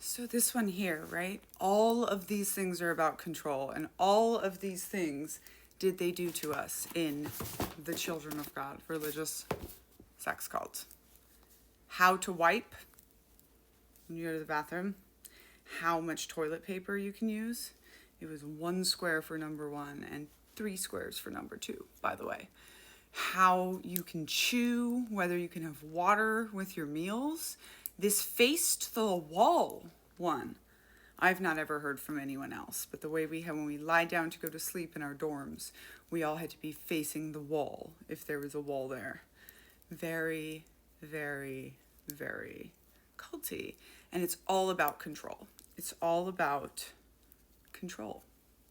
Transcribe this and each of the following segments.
So this one here, right? All of these things are about control, and all of these things did they do to us in the Children of God religious sex cult. How to wipe when you go to the bathroom, how much toilet paper you can use. It was 1 square for number 1 and 3 squares for number 2, by the way. How you can chew, whether you can have water with your meals. This faced the wall one. I've not ever heard from anyone else, but the way we have when we lie down to go to sleep in our dorms, we all had to be facing the wall if there was a wall there. Very, very, very culty. And it's all about control. It's all about control,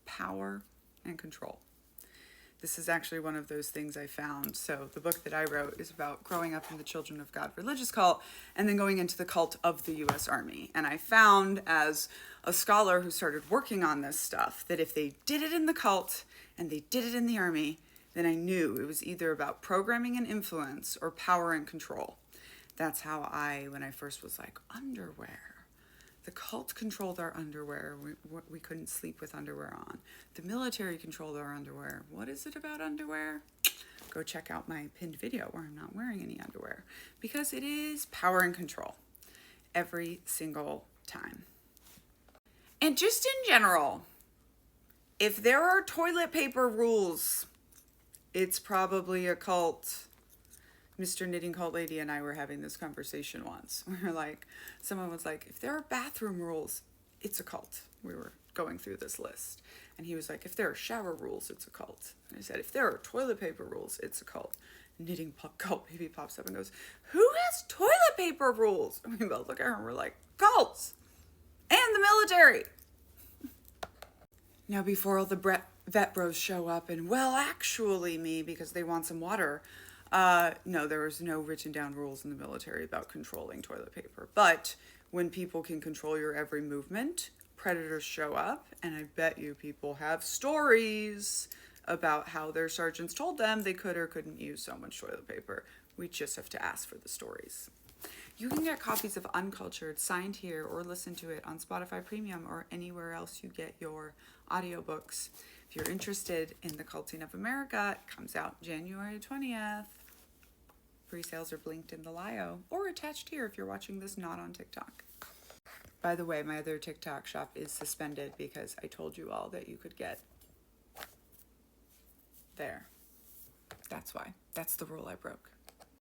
power and control. This is actually one of those things I found. So the book that I wrote is about growing up in the Children of God religious cult and then going into the cult of the U.S. Army. And I found, as a scholar who started working on this stuff, that if they did it in the cult and they did it in the army, then I knew it was either about programming and influence or power and control. That's how when I first was like, underwear. The cult controlled our underwear. We couldn't sleep with underwear on. The military controlled our underwear. What is it about underwear? Go check out my pinned video where I'm not wearing any underwear, because it is power and control every single time. And just in general, if there are toilet paper rules, it's probably a cult. Mr. Knitting Cult Lady and I were having this conversation once. We were like, someone was like, if there are bathroom rules, it's a cult. We were going through this list. And he was like, if there are shower rules, it's a cult. And I said, if there are toilet paper rules, it's a cult. Knitting Cult Baby pops up and goes, who has toilet paper rules? And we both look at her and we're like, cults and the military. Now, before all the vet bros show up and, well, actually me, because they want some water, no, there was no written down rules in the military about controlling toilet paper. But when people can control your every movement, predators show up, and I bet you people have stories about how their sergeants told them they could or couldn't use so much toilet paper. We just have to ask for the stories. You can get copies of Uncultured signed here or listen to it on Spotify Premium or anywhere else you get your audiobooks. If you're interested in The Culting of America, it comes out January 20th. Pre-sales are linked in the bio or attached here if you're watching this not on TikTok. By the way, my other TikTok shop is suspended because I told you all that you could get there. That's why. That's the rule I broke.